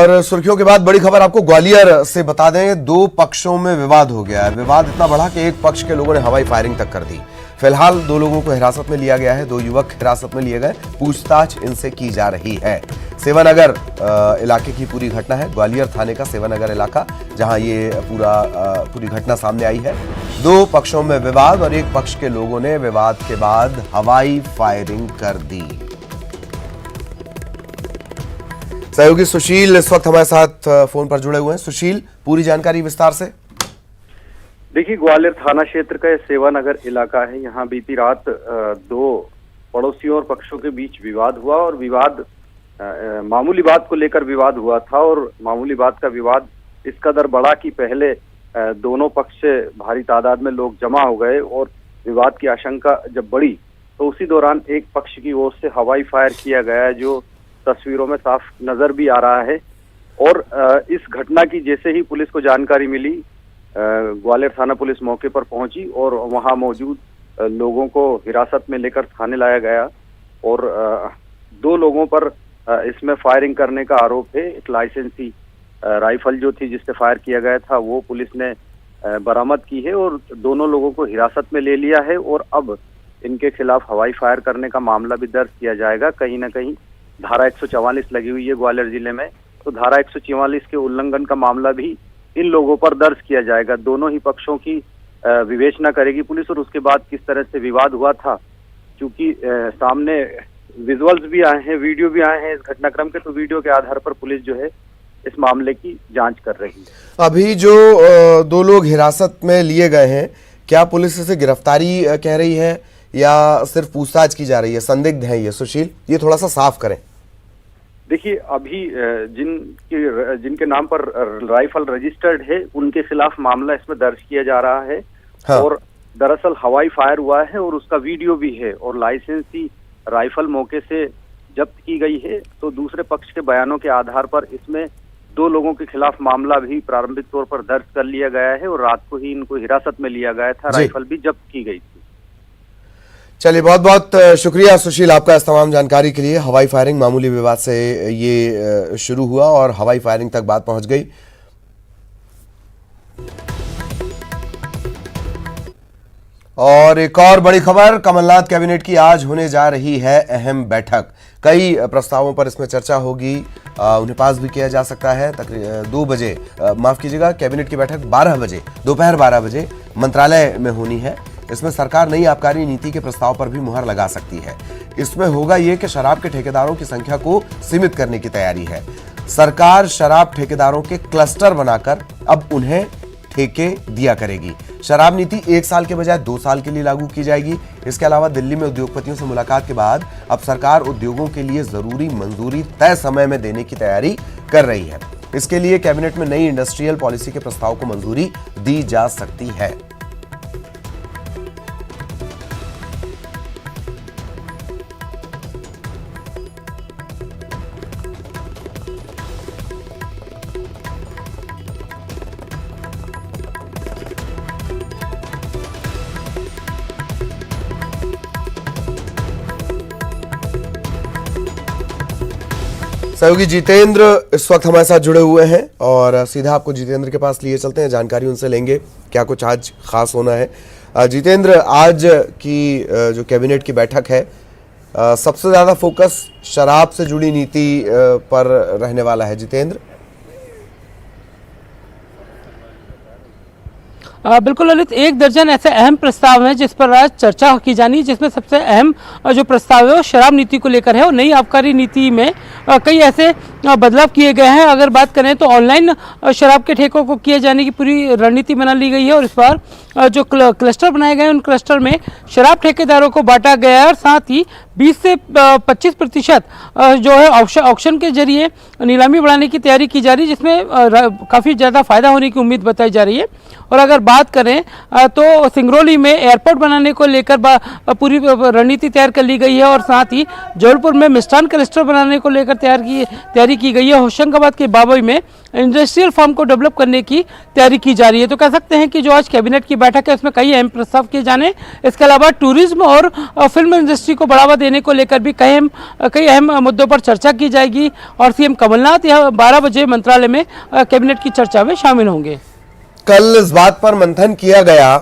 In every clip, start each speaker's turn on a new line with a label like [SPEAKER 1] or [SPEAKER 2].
[SPEAKER 1] और सुर्खियों के बाद बड़ी खबर आपको ग्वालियर से बता दें, दो पक्षों में विवाद हो गया है। विवाद इतना बढ़ा कि एक पक्ष के लोगों ने हवाई फायरिंग तक कर दी। फिलहाल दो लोगों को हिरासत में लिया गया है। दो युवक हिरासत में लिए गए, पूछताछ इनसे की जा रही है। सेवानगर इलाके की पूरी घटना है, ग्वालियर थाने का सेवानगर इलाका, जहां ये पूरी घटना सामने आई है। दो पक्षों में विवाद और एक पक्ष के लोगों ने विवाद के बाद हवाई फायरिंग कर दी। सहयोगी सुशील इस वक्त हमारे साथ फोन पर जुड़े हुए हैं। सुशील, पूरी जानकारी विस्तार से।
[SPEAKER 2] देखिए, ग्वालियर थाना क्षेत्र का सेवानगर इलाका है। यहाँ बीती रात दो पड़ोसियों और पक्षों के बीच विवाद हुआ और विवाद मामूली बात को लेकर विवाद हुआ था और मामूली बात का विवाद इस कदर बढ़ा कि पहले दोनों पक्ष से भारी तादाद में लोग जमा हो गए और विवाद की आशंका जब बढ़ी तो उसी दौरान एक पक्ष की ओर से हवाई फायर किया गया, जो तस्वीरों में साफ नजर भी आ रहा है। और इस घटना की जैसे ही पुलिस को जानकारी मिली, ग्वालियर थाना पुलिस मौके पर पहुंची और वहां मौजूद लोगों को हिरासत में लेकर थाने लाया गया और दो लोगों पर इसमें फायरिंग करने का आरोप है। एक लाइसेंसी राइफल जो थी जिससे फायर किया गया था वो पुलिस ने बरामद की है और दोनों लोगों को हिरासत में ले लिया है और अब इनके खिलाफ हवाई फायर करने का मामला भी दर्ज किया जाएगा। कहीं ना कहीं धारा 144 लगी हुई है ग्वालियर जिले में, तो धारा 144 के उल्लंघन का मामला भी इन लोगों पर दर्ज किया जाएगा। दोनों ही पक्षों की विवेचना करेगी पुलिस और उसके बाद किस तरह से विवाद हुआ था, क्योंकि सामने विजुअल्स भी आए हैं, वीडियो भी आए हैं इस घटनाक्रम के, तो वीडियो के आधार पर पुलिस जो है इस मामले की जांच कर रही है।
[SPEAKER 1] अभी जो दो लोग हिरासत में लिए गए हैं, क्या पुलिस इसे गिरफ्तारी कह रही है या सिर्फ पूछताछ की जा रही है? संदिग्ध है ये। सुशील, ये थोड़ा सा साफ करें।
[SPEAKER 2] देखिए, अभी जिनके नाम पर राइफल रजिस्टर्ड है उनके खिलाफ मामला इसमें दर्ज किया जा रहा है। हाँ। और दरअसल हवाई फायर हुआ है और उसका वीडियो भी है और लाइसेंसी राइफल मौके से जब्त की गई है। तो दूसरे पक्ष के बयानों के आधार पर इसमें दो लोगों के खिलाफ मामला भी प्रारंभिक तौर पर दर्ज कर लिया गया है और रात को ही इनको हिरासत में लिया गया था। राइफल भी जब्त की गई थी।
[SPEAKER 1] चलिए, बहुत बहुत शुक्रिया सुशील आपका इस तमाम जानकारी के लिए। हवाई फायरिंग मामूली विवाद से ये शुरू हुआ और हवाई फायरिंग तक बात पहुंच गई। और एक और बड़ी खबर, कमलनाथ कैबिनेट की आज होने जा रही है अहम बैठक। कई प्रस्तावों पर इसमें चर्चा होगी, उन्हें पास भी किया जा सकता है। तकरीबन 2 बजे, माफ कीजिएगा, कैबिनेट की बैठक 12 बजे, दोपहर 12 बजे मंत्रालय में होनी है। इसमें सरकार नई आबकारी नीति के प्रस्ताव पर भी मुहर लगा सकती है। इसमें होगा यह कि शराब के ठेकेदारों की संख्या को सीमित करने की तैयारी है। सरकार शराब ठेकेदारों के क्लस्टर बनाकर अब उन्हें ठेके दिया करेगी। शराब नीति 1 साल के बजाय 2 साल के लिए लागू की जाएगी। इसके अलावा दिल्ली में उद्योगपतियों से मुलाकात के बाद अब सरकार उद्योगों के लिए जरूरी मंजूरी तय समय में देने की तैयारी कर रही है। इसके लिए कैबिनेट में नई इंडस्ट्रियल पॉलिसी के प्रस्ताव को मंजूरी दी जा सकती है। सहयोगी जितेंद्र इस वक्त हमारे साथ जुड़े हुए हैं और सीधा आपको जितेंद्र के पास लिए चलते हैं, जानकारी उनसे लेंगे क्या कुछ आज खास होना है। जितेंद्र, आज की जो कैबिनेट की बैठक है, सबसे ज्यादा फोकस शराब से जुड़ी नीति पर रहने वाला है। जितेंद्र,
[SPEAKER 3] बिल्कुल ललित, 1 दर्जन ऐसे अहम प्रस्ताव हैं जिस पर आज चर्चा की जानी है, जिसमें सबसे अहम जो प्रस्ताव है वो शराब नीति को लेकर है और नई आबकारी नीति में कई ऐसे बदलाव किए गए हैं। अगर बात करें तो ऑनलाइन शराब के ठेकों को किए जाने की पूरी रणनीति बना ली गई है और इस बार जो क्लस्टर बनाए गए उन क्लस्टर में शराब ठेकेदारों को बांटा गया है और साथ ही 20 से 25% जो है ऑक्शन के जरिए नीलामी बढ़ाने की तैयारी की जा रही है, जिसमें काफ़ी ज़्यादा फायदा होने की उम्मीद बताई जा रही है। और अगर बात करें तो सिंगरौली में एयरपोर्ट बनाने को लेकर पूरी रणनीति तैयार कर ली गई है और साथ ही जबलपुर में मिष्ठान क्लस्टर बनाने को लेकर तैयारी जारी की गई है। होशंगाबाद के बाबई में इंडस्ट्रियल फार्म को डेवलप करने की तैयारी की जा रही है। तो कह सकते हैं कि जो आज कैबिनेट की बैठक है उसमें कई अहम प्रस्ताव किए जाने, इसके अलावा टूरिज्म और फिल्म इंडस्ट्री को बढ़ावा देने को लेकर भी कई अहम मुद्दों पर चर्चा की जाएगी और सीएम कमलनाथ यह 12 बजे मंत्रालय में कैबिनेट की चर्चा में शामिल होंगे।
[SPEAKER 1] कल इस बात पर मंथन किया गया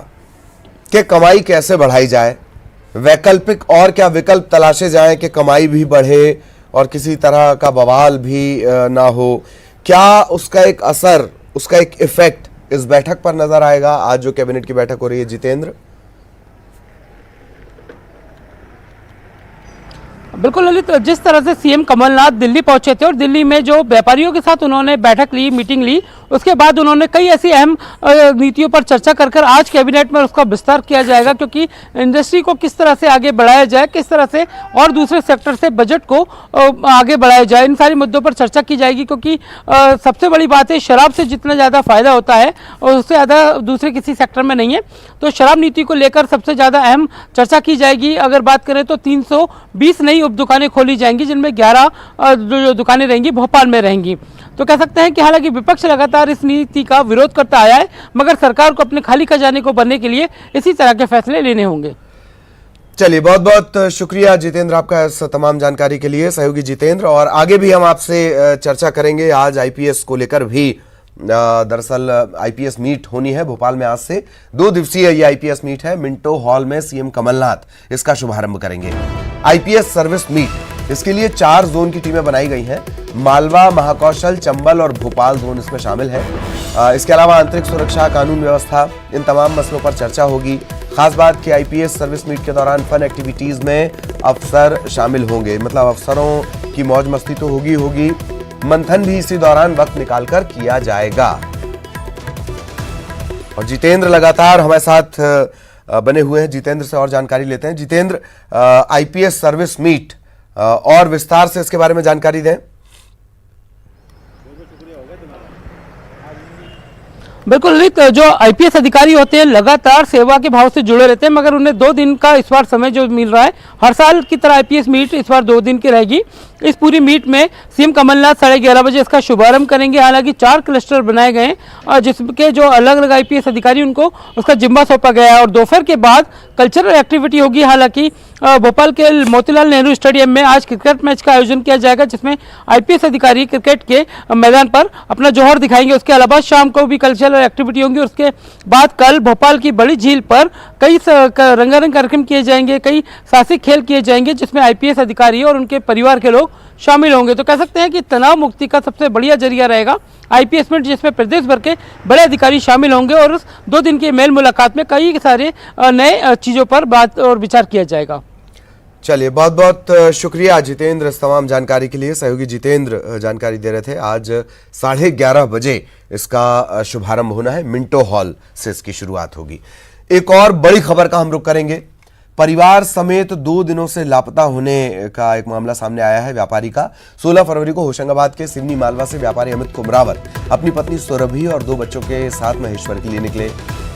[SPEAKER 1] कि कमाई कैसे बढ़ाई जाए, वैकल्पिक और क्या विकल्प तलाशे जाएं कि कमाई भी बढ़े और किसी तरह का बवाल भी ना हो। क्या उसका एक असर, उसका एक इफेक्ट इस बैठक पर नजर आएगा? आज जो कैबिनेट की बैठक हो रही है, जितेंद्र।
[SPEAKER 3] बिल्कुल ललित, जिस तरह से सीएम कमलनाथ दिल्ली पहुंचे थे और दिल्ली में जो व्यापारियों के साथ उन्होंने बैठक ली, मीटिंग ली, उसके बाद उन्होंने कई ऐसी अहम नीतियों पर चर्चा कर आज कैबिनेट में उसका विस्तार किया जाएगा, क्योंकि इंडस्ट्री को किस तरह से आगे बढ़ाया जाए, किस तरह से और दूसरे सेक्टर से बजट को आगे बढ़ाया जाए, इन सारी मुद्दों पर चर्चा की जाएगी। क्योंकि सबसे बड़ी बात है, शराब से जितना ज़्यादा फायदा होता है और उससे ज़्यादा दूसरे किसी सेक्टर में नहीं है। तो शराब नीति को लेकर सबसे ज़्यादा अहम चर्चा की जाएगी। अगर बात करें तो 320 नई उप दुकानें खोली जाएंगी, जिनमें 11 जो दुकानें रहेंगी भोपाल में रहेंगी। तो कह सकते हैं कि हालांकि विपक्ष लगातार इस नीति का विरोध करता आया है, मगर सरकार को अपने खाली खजाने को भरने के लिए इसी तरह के फैसले लेने होंगे।
[SPEAKER 1] चलिए, बहुत बहुत शुक्रिया जितेंद्र आपका इस तमाम जानकारी के लिए, सहयोगी जितेंद्र। और आगे भी हम आपसे चर्चा करेंगे। आज आईपीएस को लेकर भी दरअसल आईपीएस मीट होनी है भोपाल में। आज से 2 दिवसीय ये आईपीएस मीट है। मिंटो हॉल में सीएम कमलनाथ इसका शुभारंभ करेंगे। आईपीएस सर्विस मीट, इसके लिए 4 जोन की टीमें बनाई गई हैं। मालवा, महाकौशल, चंबल और भोपाल जोन इसमें शामिल है। इसके अलावा आंतरिक सुरक्षा, कानून व्यवस्था, इन तमाम मसलों पर चर्चा होगी। खास बात कि आईपीएस सर्विस मीट के दौरान फन एक्टिविटीज में अफसर शामिल होंगे, मतलब अफसरों की मौज मस्ती तो होगी। मंथन भी इसी दौरान वक्त निकालकर किया जाएगा। और जितेंद्र लगातार हमारे साथ बने हुए हैं। जितेंद्र से और जानकारी लेते हैं। जितेंद्र, आईपीएस सर्विस मीट और विस्तार से इसके बारे में जानकारी दें।
[SPEAKER 3] बिल्कुल ललित, जो आईपीएस अधिकारी होते हैं लगातार सेवा के भाव से जुड़े रहते हैं, मगर उन्हें 2 दिन का इस बार समय जो मिल रहा है, हर साल की तरह आईपीएस मीट इस बार 2 दिन की रहेगी। इस पूरी मीट में सीएम कमलनाथ 11:30 बजे इसका शुभारंभ करेंगे। हालांकि 4 क्लस्टर बनाए गए हैं और जिसके जो अलग अलग आईपीएस अधिकारी उनको उसका जिम्मा सौंपा गया है। और दोपहर के बाद कल्चरल एक्टिविटी होगी। हालांकि भोपाल के मोतीलाल नेहरू स्टेडियम में आज क्रिकेट मैच का आयोजन किया जाएगा, जिसमें आईपीएस अधिकारी क्रिकेट के मैदान पर अपना जौहर दिखाएंगे। उसके अलावा शाम को भी कल्चरल एक्टिविटी होंगी। उसके बाद कल भोपाल की बड़ी झील पर कई रंगारंग कार्यक्रम किए जाएंगे, कई साहसिक खेल किए जाएंगे, जिसमें आईपीएस अधिकारी और उनके परिवार के लोग शामिल होंगे। तो कह सकते हैं कि तनाव मुक्ति का सबसे बढ़िया जरिया रहेगा आईपीएस मीट, जिसमें प्रदेश भर के बड़े अधिकारी शामिल होंगे और उस 2 दिन की मेल मुलाकात में कई सारे नए चीज़ों पर बात और विचार किया जाएगा।
[SPEAKER 1] चलिए, बहुत बहुत शुक्रिया जितेंद्र इस तमाम जानकारी के लिए। सहयोगी जितेंद्र जानकारी दे रहे थे। आज 11:30 बजे इसका शुभारंभ होना है। मिंटो हॉल से इसकी शुरुआत होगी। एक और बड़ी खबर का हम रुख करेंगे। परिवार समेत 2 दिनों से लापता होने का एक मामला सामने आया है व्यापारी का। 16 फरवरी को होशंगाबाद के सिवनी मालवा से व्यापारी अमित कुमरावत अपनी पत्नी सुरभि और 2 बच्चों के साथ महेश्वर के लिए निकले।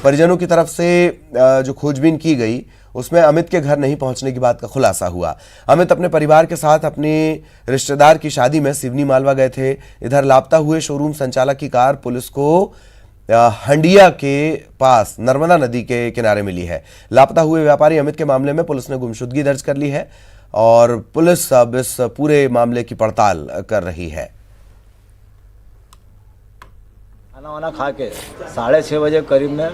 [SPEAKER 1] परिजनों की तरफ से जो खोजबीन की गई उसमें अमित के घर नहीं पहुंचने की बात का खुलासा हुआ। अमित अपने परिवार के साथ अपने रिश्तेदार की शादी में सिवनी मालवा गए थे। इधर लापता हुए शोरूम संचालक की कार पुलिस को हंडिया के पास नर्मदा नदी के किनारे मिली है। लापता हुए व्यापारी अमित के मामले में पुलिस ने गुमशुदगी दर्ज कर ली है और पुलिस अब इस पूरे मामले की पड़ताल कर रही है।
[SPEAKER 4] खाना वाना खा के 6:30 बजे करीब में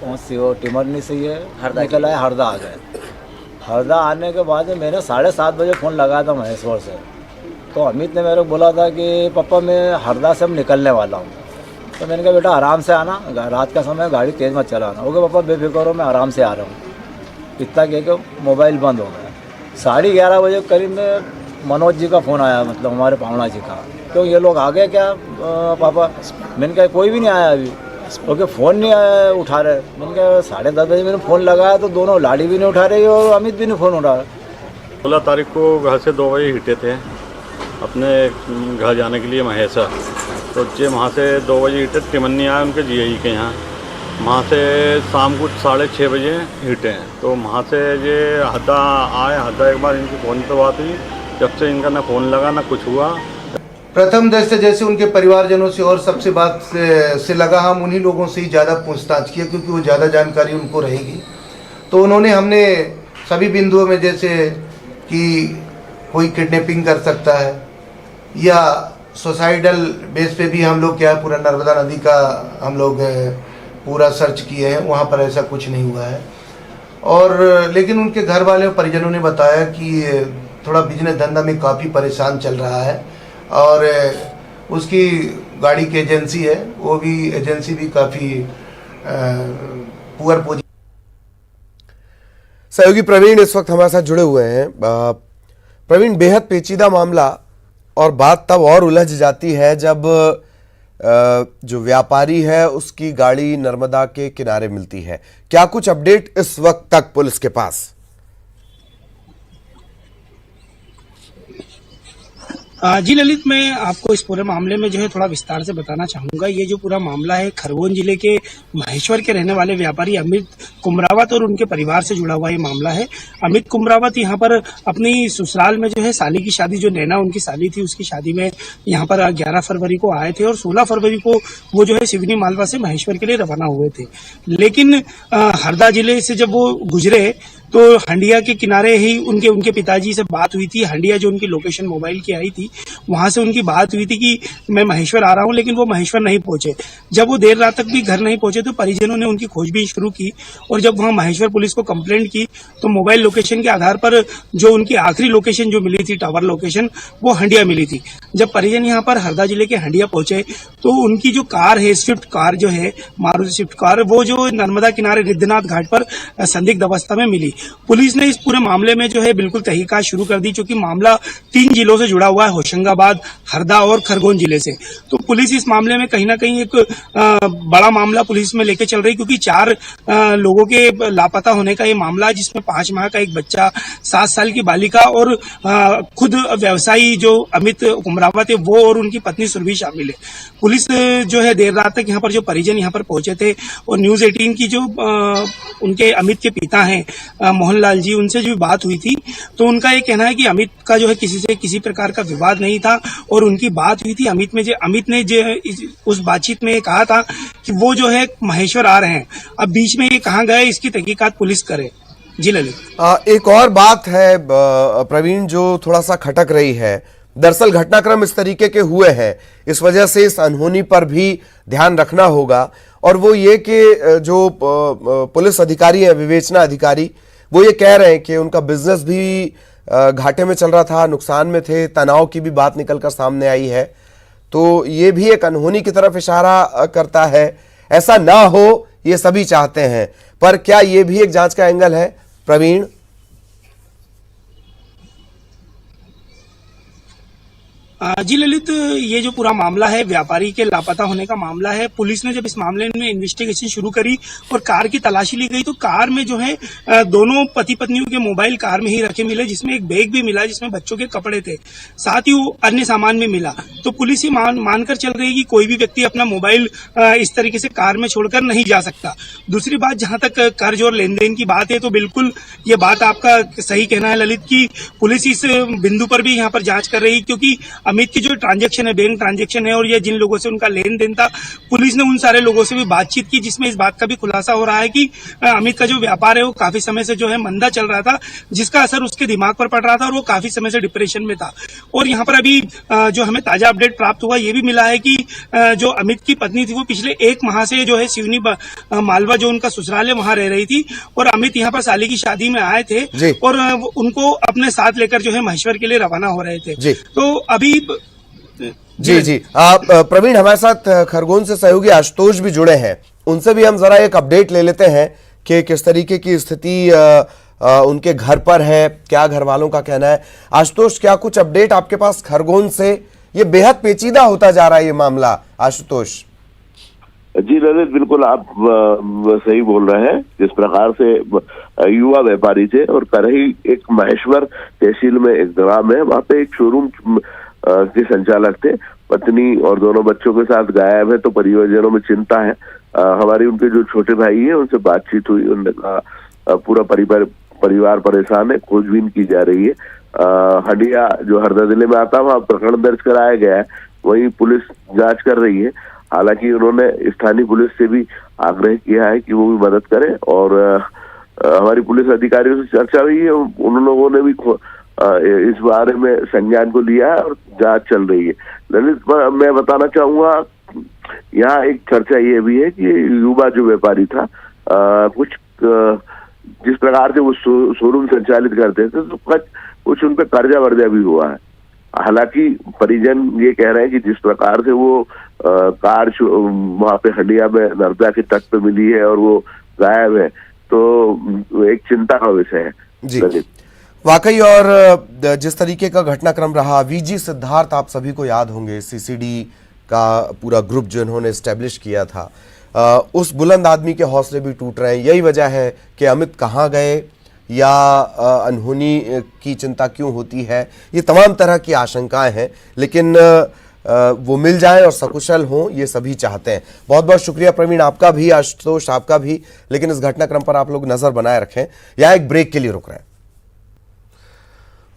[SPEAKER 4] पहुँची हो टिमरनी से ये निकल आए, हरदा आ गए। हरदा आने के बाद मैंने 7:30 बजे फ़ोन लगाया था महेश्वर से। तो अमित ने मेरे को बोला था कि पापा मैं हरदा से अब निकलने वाला हूँ। तो मैंने कहा बेटा आराम से आना, रात का समय गाड़ी तेज़ मत चलाना। हो गया पापा बेफिक्र हो, मैं आराम से आ रहा हूँ। इतना कह के मोबाइल बंद हो गया। 11:30 बजे करीब में मनोज जी का फ़ोन आया, मतलब हमारे पावना जी का, क्यों ये लोग आ गए क्या पापा? मैंने कहा कोई भी नहीं आया अभी। ओके, फ़ोन नहीं आया, उठा रहे। मैंने कहा 10:30 बजे मैंने फ़ोन लगाया तो दोनों लाड़ी भी नहीं उठा रही और अमित भी नहीं फ़ोन उठा रहा।
[SPEAKER 5] 16 तारीख को घर से 2 बजे हिटे थे अपने घर जाने के लिए महेसा। तो जे वहाँ से 2 बजे हिटे टिमन्नी आए उनके जीआई के यहाँ। वहाँ से शाम को 6:30 बजे हिटे हैं। तो वहाँ से ये हरदा आए। हरदा एक बार इनकी फ़ोन पर बात हुई, जब से इनका ना फ़ोन लगा ना कुछ हुआ।
[SPEAKER 6] प्रथम दृष्टया जैसे उनके परिवारजनों से और सबसे बात से लगा, हम उन्हीं लोगों से ही ज़्यादा पूछताछ किया क्योंकि वो ज़्यादा जानकारी उनको रहेगी। तो हमने सभी बिंदुओं में, जैसे कि कोई किडनैपिंग कर सकता है या सुसाइडल बेस पे भी हम लोग क्या पूरा नर्मदा नदी का हम लोग पूरा सर्च किए हैं, वहाँ पर ऐसा कुछ नहीं हुआ है। और लेकिन उनके घर वाले और परिजनों ने बताया कि थोड़ा बिजनेस धंधा में काफ़ी परेशान चल रहा है और उसकी गाड़ी की एजेंसी है, वो भी एजेंसी भी काफ़ी पुअर पोजीशन।
[SPEAKER 1] सहयोगी प्रवीण इस वक्त हमारे साथ जुड़े हुए हैं। प्रवीण, बेहद पेचीदा मामला और बात तब और उलझ जाती है जब जो व्यापारी है उसकी गाड़ी नर्मदा के किनारे मिलती है। क्या कुछ अपडेट इस वक्त तक पुलिस के पास?
[SPEAKER 7] जी ललित, मैं आपको इस पूरे मामले में जो है थोड़ा विस्तार से बताना चाहूंगा। ये जो पूरा मामला है खरगोन जिले के महेश्वर के रहने वाले व्यापारी अमित कुमरावत और उनके परिवार से जुड़ा हुआ ये मामला है। अमित कुमरावत यहाँ पर अपनी ससुराल में जो है साली की शादी, जो नैना उनकी साली थी, उसकी शादी में यहाँ पर 11 फरवरी को आए थे और 16 फरवरी को वो जो है सिवनी मालवा से महेश्वर के लिए रवाना हुए थे। लेकिन हरदा जिले से जब वो गुजरे तो हंडिया के किनारे ही उनके पिताजी से बात हुई थी। हंडिया जो उनकी लोकेशन मोबाइल की आई थी, वहां से उनकी बात हुई थी कि मैं महेश्वर आ रहा हूं, लेकिन वो महेश्वर नहीं पहुंचे। जब वो देर रात तक भी घर नहीं पहुंचे तो परिजनों ने उनकी खोजबीन शुरू की और जब वहां महेश्वर पुलिस को कंप्लेंट की तो मोबाइल लोकेशन के आधार पर जो उनकी आखिरी लोकेशन जो मिली थी, टावर लोकेशन, वो हंडिया मिली थी। जब परिजन यहाँ पर हरदा जिले के हंडिया पहुंचे तो उनकी जो कार है, स्विफ्ट कार जो है, मारुति स्विफ्ट कार, वो जो नर्मदा किनारे रिद्धनाथ घाट पर संदिग्ध अवस्था में मिली। पुलिस ने इस पूरे मामले में जो है बिल्कुल तहकीकात शुरू कर दी, क्योंकि मामला 3 जिलों से जुड़ा हुआ है, होशंगाबाद, हरदा और खरगोन जिले से। तो पुलिस इस मामले में कहीं ना कहीं एक बड़ा मामला पुलिस में लेके चल रही, क्योंकि 4 लोगों के लापता होने का ये मामला है, जिसमें 5 माह का एक बच्चा, 7 साल की बालिका और खुद व्यवसायी जो अमित कुमरावत है वो और उनकी पत्नी सुरभि शामिल है। पुलिस जो है देर रात तक यहाँ पर जो परिजन यहाँ पर पहुंचे थे और न्यूज 18 की जो उनके अमित के पिता हैं मोहनलाल जी, उनसे जो बात हुई थी तो उनका ये कहना है कि अमित का जो है किसी से किसी प्रकार का विवाद नहीं था और उनकी बात हुई थी। अमित ने जो उस बातचीत में कहा था कि वो जो है महेश्वर आ रहे हैं। अब बीच में ये कहाँ गए, इसकी तहकीकात पुलिस करे। जी ललित,
[SPEAKER 1] एक और बात है प्रवीण जो थोड़ा सा खटक रही है। दरअसल घटनाक्रम इस तरीके के हुए हैं, इस वजह से इस अनहोनी पर भी ध्यान रखना होगा, और वो ये कि जो पुलिस अधिकारी है, विवेचना अधिकारी, वो ये कह रहे हैं कि उनका बिजनेस भी घाटे में चल रहा था, नुकसान में थे, तनाव की भी बात निकलकर सामने आई है। तो ये भी एक अनहोनी की तरफ इशारा करता है। ऐसा ना हो ये सभी चाहते हैं, पर क्या ये भी एक जांच का एंगल है प्रवीण?
[SPEAKER 7] जी ललित, ये जो पूरा मामला है व्यापारी के लापता होने का मामला है। पुलिस ने जब इस मामले में इन्वेस्टिगेशन शुरू करी और कार की तलाशी ली गई तो कार में जो है दोनों पति पत्नियों के मोबाइल कार में ही रखे मिले, जिसमें एक बैग भी मिला जिसमें बच्चों के कपड़े थे, साथ ही वो अन्य सामान भी मिला। तो पुलिस ये मानकर चल रही है कि कोई भी व्यक्ति अपना मोबाइल इस तरीके से कार में छोड़कर नहीं जा सकता। दूसरी बात, जहां तक कर्ज और लेन देन की बात है तो बिल्कुल ये बात आपका सही कहना है ललित की पुलिस इस बिंदु पर भी यहाँ पर जांच कर रही है, क्योंकि अमित की जो ट्रांजैक्शन है, बैंक ट्रांजैक्शन है और ये जिन लोगों से उनका लेन देन था, पुलिस ने उन सारे लोगों से भी बातचीत की, जिसमें इस बात का भी खुलासा हो रहा है कि अमित का जो व्यापार है वो काफी समय से जो है मंदा चल रहा था, जिसका असर उसके दिमाग पर पड़ रहा था और वो काफी समय से डिप्रेशन में था। और यहाँ पर अभी जो हमें ताजा अपडेट प्राप्त हुआ ये भी मिला है कि जो अमित की पत्नी थी वो पिछले 1 माह से जो है सिवनी मालवा जो उनका ससुराल है वहां रह रही थी और अमित यहाँ पर साली की शादी में आए थे और उनको अपने साथ लेकर जो है महेश्वर के लिए रवाना हो रहे थे। तो अभी
[SPEAKER 1] जी प्रवीण, हमारे साथ खरगोन से सहयोगी आशुतोष भी जुड़े हैं, उनसे भी हम जरा एक अपडेट ले लेते हैं कि किस तरीके की स्थिति उनके घर पर है, क्या घर वालों का कहना है। आशुतोष, क्या कुछ अपडेट आपके पास खरगोन से? ये बेहद पेचीदा होता जा रहा है ये मामला। आशुतोष
[SPEAKER 8] जी ललित, बिल्कुल आप सही बोल रहे हैं। जिस प्रकार से युवा व्यापारी थे और करही एक महेश्वर तहसील में एक ग्राम है, वहाँ पे एक शोरूम के संचालक थे, पत्नी और दोनों बच्चों के साथ गायब है, तो परिवारजनों में चिंता है। हमारी उनके जो छोटे भाई है उनसे बातचीत हुई, उन्होंने कहा पूरा परिवार परेशान है, खोजबीन की जा रही है। हंडिया जो हरदा जिले में आता है वहाँ प्रकरण दर्ज कराया गया है, वही पुलिस जांच कर रही है। हालांकि उन्होंने स्थानीय पुलिस से भी आग्रह किया है कि वो भी मदद करें और हमारी पुलिस अधिकारियों से चर्चा हुई है, उन लोगों ने भी इस बारे में संज्ञान को लिया है और जांच चल रही है। ललित, मैं बताना चाहूंगा यहाँ एक चर्चा ये भी है कि युवा जो व्यापारी था जिस प्रकार से वो शोरूम संचालित करते थे तो कुछ उन पर कर्जा वर्जा भी हुआ है। हालांकि परिजन ये कह रहे हैं कि जिस प्रकार से वो कार वहां पे हंडिया में नर्मदा के तट पे मिली है और वो गायब है, तो एक चिंता का विषय है
[SPEAKER 1] जी। वाकई, और जिस तरीके का घटनाक्रम रहा, वीजी सिद्धार्थ आप सभी को याद होंगे, सीसीडी का पूरा ग्रुप जो इन्होंने एस्टेब्लिश किया था, उस बुलंद आदमी के हौसले भी टूट रहे हैं। यही वजह है कि अमित कहाँ गए या अनहोनी की चिंता क्यों होती है, ये तमाम तरह की आशंकाएं हैं, लेकिन वो मिल जाएं और सकुशल हों ये सभी चाहते हैं। बहुत बहुत शुक्रिया प्रवीण, आपका भी, आशुतोष आपका भी, लेकिन इस घटनाक्रम पर आप लोग नजर बनाए रखें। यहाँ एक ब्रेक के लिए रुक रहे हैं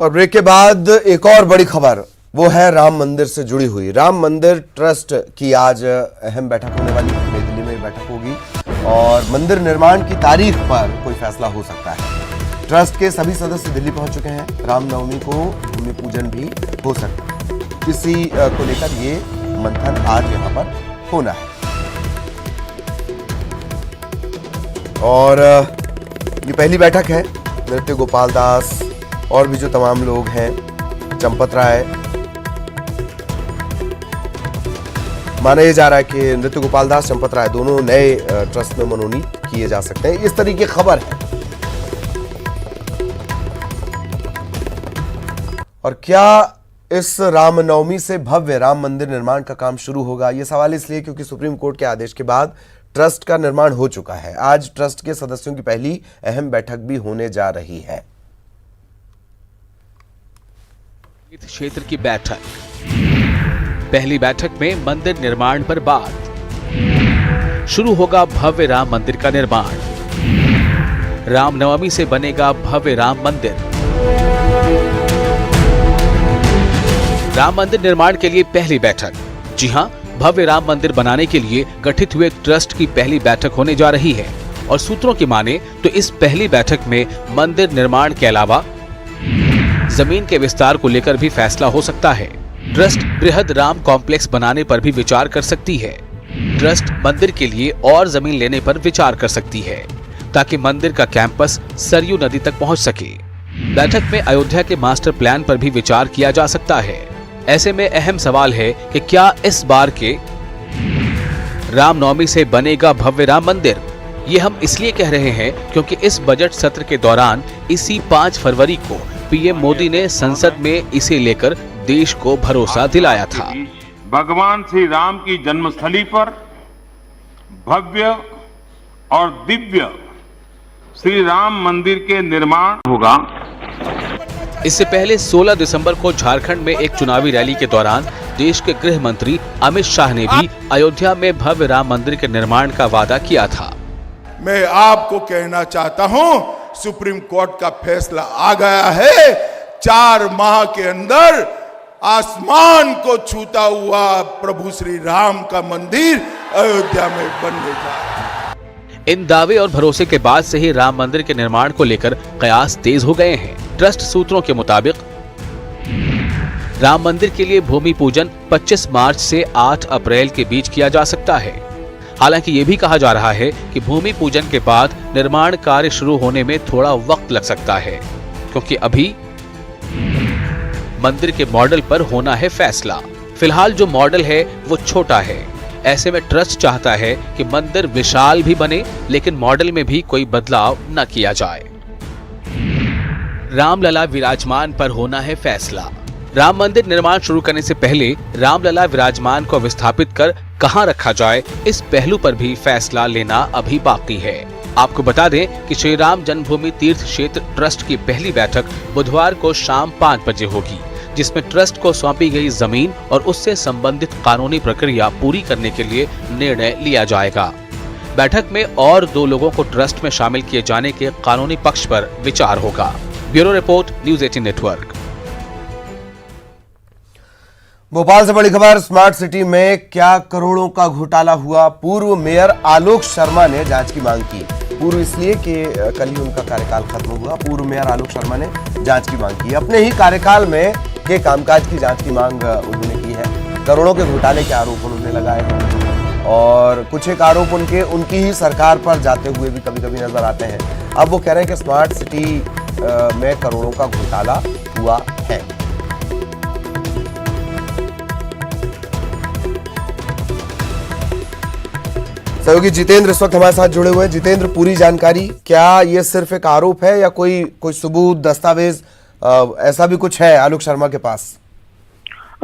[SPEAKER 1] और ब्रेक के बाद एक और बड़ी खबर, वो है राम मंदिर से जुड़ी हुई। राम मंदिर ट्रस्ट की आज अहम बैठक होने वाली है, नई दिल्ली में बैठक होगी और मंदिर निर्माण की तारीख पर कोई फैसला हो सकता है। ट्रस्ट के सभी सदस्य दिल्ली पहुंच चुके हैं, रामनवमी को भूमि पूजन भी हो सकता है, इसी को लेकर ये मंथन आज यहाँ पर होना है। और ये पहली बैठक है। नृत्य गोपाल दास और भी जो तमाम लोग हैं, चंपत राय, माना यह जा रहा है कि नृत्य गोपाल दास, चंपत राय दोनों नए ट्रस्ट में मनोनीत किए जा सकते हैं, इस तरीके की खबर है। और क्या इस रामनवमी से भव्य राम मंदिर निर्माण का काम शुरू होगा? यह सवाल इसलिए क्योंकि सुप्रीम कोर्ट के आदेश के बाद ट्रस्ट का निर्माण हो चुका है। आज ट्रस्ट के सदस्यों की पहली अहम बैठक भी होने जा रही है।
[SPEAKER 9] क्षेत्र की बैठक, पहली बैठक में मंदिर निर्माण पर बात। शुरू होगा भव्य राम मंदिर का निर्माण। रामनवमी से बनेगा भव्य राम मंदिर। राम मंदिर निर्माण के लिए पहली बैठक। जी हां, भव्य राम मंदिर बनाने के लिए गठित हुए ट्रस्ट की पहली बैठक होने जा रही है और सूत्रों की माने तो इस पहली बैठक में मंदिर निर्माण के अलावा जमीन के विस्तार को लेकर भी फैसला हो सकता है। ट्रस्ट बृहद राम कॉम्प्लेक्स बनाने पर भी विचार कर सकती है। ट्रस्ट मंदिर के लिए और जमीन लेने पर विचार कर सकती है ताकि मंदिर का कैंपस सरयू नदी तक पहुंच सके। बैठक में अयोध्या के मास्टर प्लान पर भी विचार किया जा सकता है। ऐसे में अहम सवाल है कि क्या इस बार के रामनवमी से बनेगा भव्य राम मंदिर? ये हम इसलिए कह रहे हैं क्योंकि इस बजट सत्र के दौरान इसी 5 फरवरी को पीएम मोदी ने संसद में इसे लेकर देश को भरोसा दिलाया था।
[SPEAKER 10] भगवान श्री राम की जन्मस्थली पर भव्य और दिव्य श्री राम मंदिर के निर्माण होगा।
[SPEAKER 9] इससे पहले 16 दिसंबर को झारखंड में एक चुनावी रैली के दौरान देश के गृह मंत्री अमित शाह ने भी अयोध्या में भव्य राम मंदिर के निर्माण का वादा किया था।
[SPEAKER 11] मैं आपको कहना चाहता हूं, सुप्रीम कोर्ट का फैसला आ गया है। 4 माह के अंदर आसमान को छूता हुआ प्रभु श्री राम का मंदिर अयोध्या में बनने जा रहा है।
[SPEAKER 9] इन दावे और भरोसे के बाद से ही राम मंदिर के निर्माण को लेकर कयास तेज हो गए हैं। ट्रस्ट सूत्रों के मुताबिक राम मंदिर के लिए भूमि पूजन 25 मार्च से 8 अप्रैल के बीच किया जा सकता है। हालांकि ये भी कहा जा रहा है कि भूमि पूजन के बाद निर्माण कार्य शुरू होने में थोड़ा वक्त लग सकता है, क्योंकि अभी मंदिर के मॉडल पर होना है फैसला। फिलहाल जो मॉडल है वो छोटा है। ऐसे में ट्रस्ट चाहता है कि मंदिर विशाल भी बने, लेकिन मॉडल में भी कोई बदलाव न किया जाए। रामलला विराजमान पर होना है फैसला। राम मंदिर निर्माण शुरू करने से पहले रामलला विराजमान को विस्थापित कर कहां रखा जाए, इस पहलू पर भी फैसला लेना अभी बाकी है। आपको बता दें कि श्री राम जन्मभूमि तीर्थ क्षेत्र ट्रस्ट की पहली बैठक बुधवार को शाम 5 बजे होगी, जिसमें ट्रस्ट को सौंपी गई जमीन और उससे संबंधित कानूनी प्रक्रिया पूरी करने के लिए निर्णय लिया जाएगा। बैठक में और 2 लोगों को ट्रस्ट में शामिल किए जाने के कानूनी पक्ष पर विचार होगा। Bureau report, news 18 network.
[SPEAKER 1] Bhopal से बड़ी खबर, स्मार्ट सिटी में क्या करोड़ों का घोटाला हुआ। पूर्व मेयर आलोक शर्मा ने जांच की मांग की। पूर्व इसलिए कि कल ही उनका कार्यकाल खत्म हुआ। पूर्व मेयर आलोक शर्मा ने जांच की मांग की। अपने ही कार्यकाल में के कामकाज की जांच की मांग उन्होंने की है। करोड़ों के घोटाले के आरोप उन्होंने लगाए हैं और कुछ एक आरोप उनकी ही सरकार पर जाते हुए भी कभी कभी नजर आते हैं। अब वो कह रहे हैं कि स्मार्ट सिटी में करोड़ों का घोटाला हुआ है। सहयोगी जितेंद्र इस वक्त हमारे साथ जुड़े हुए हैं। जितेंद्र, पूरी जानकारी, क्या ये सिर्फ एक आरोप है या कोई सबूत, दस्तावेज ऐसा भी कुछ है आलोक शर्मा के पास?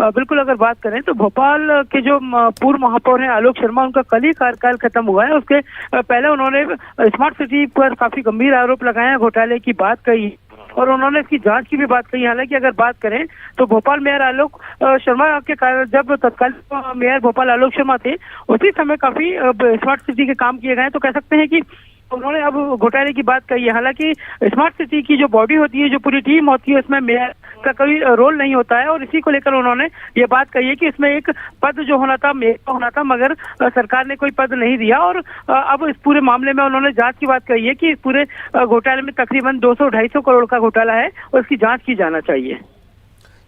[SPEAKER 3] बिल्कुल, अगर बात करें तो भोपाल के जो पूर्व महापौर हैं आलोक शर्मा, उनका कल ही कार्यकाल खत्म हुआ है। उसके पहले उन्होंने स्मार्ट सिटी पर काफी गंभीर आरोप लगाए हैं, घोटाले की बात कही और उन्होंने इसकी जांच की भी बात कही। हालांकि अगर बात करें तो भोपाल मेयर आलोक शर्मा के जब तत्कालीन मेयर भोपाल आलोक शर्मा थे, उसी समय काफी स्मार्ट सिटी के काम किए गए हैं। तो कह सकते हैं कि उन्होंने अब घोटाले की बात कही है। हालांकि स्मार्ट सिटी की जो बॉडी होती है, जो पूरी टीम होती है, उसमें मेयर का कोई रोल नहीं होता है और इसी को लेकर उन्होंने ये बात कही है कि इसमें एक पद जो होना था मेयर का होना था, मगर सरकार ने कोई पद नहीं दिया। और अब इस पूरे मामले में उन्होंने जांच की बात कही है कि इस पूरे घोटाले में तकरीबन 200-250 करोड़ का घोटाला है और इसकी जांच की जाना चाहिए।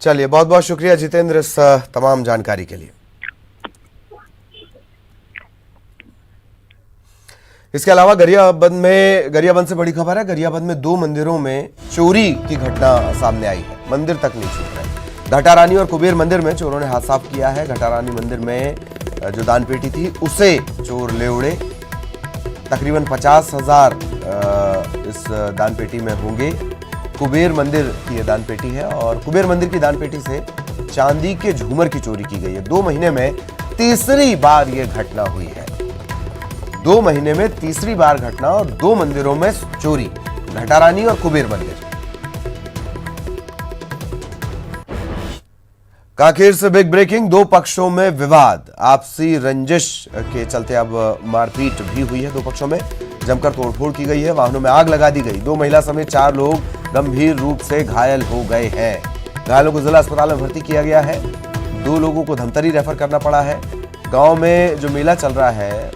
[SPEAKER 1] चलिए, बहुत बहुत शुक्रिया जितेंद्र इस तमाम जानकारी के लिए। इसके अलावा गरियाबंद से बड़ी खबर है। गरियाबंद में 2 मंदिरों में चोरी की घटना सामने आई है। मंदिर तक नहीं छूट रहे। घटारानी और कुबेर मंदिर में चोरों ने हाथ साफ किया है। घटारानी मंदिर में जो दान पेटी थी उसे चोर ले उड़े। तकरीबन 50,000 इस दान पेटी में होंगे। कुबेर मंदिर की यह दान पेटी है और कुबेर मंदिर की दान पेटी से चांदी के झूमर की चोरी की गई है। 2 महीने में तीसरी बार यह घटना हुई है। 2 महीने में तीसरी बार घटना और 2 मंदिरों में चोरी, घटारानी और कुबेर मंदिर। कांकेर से बिग ब्रेकिंग, 2 पक्षों में विवाद। आपसी रंजिश के चलते अब मारपीट भी हुई है। 2 पक्षों में जमकर तोड़फोड़ की गई है। वाहनों में आग लगा दी गई। 2 महिला समेत 4 लोग गंभीर रूप से घायल हो गए हैं। घायलों को जिला अस्पताल में भर्ती किया गया है। 2 लोगों को धमतरी रेफर करना पड़ा है। गांव में जो मेला चल रहा है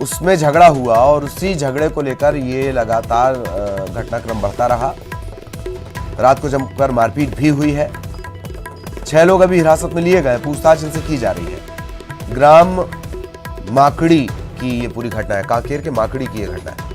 [SPEAKER 1] उसमें झगड़ा हुआ और उसी झगड़े को लेकर ये लगातार घटनाक्रम बढ़ता रहा। रात को जमकर मारपीट भी हुई है। 6 लोग अभी हिरासत में लिए गए, पूछताछ इनसे की जा रही है। ग्राम माकड़ी की ये पूरी घटना है, कांकेर के माकड़ी की ये घटना है।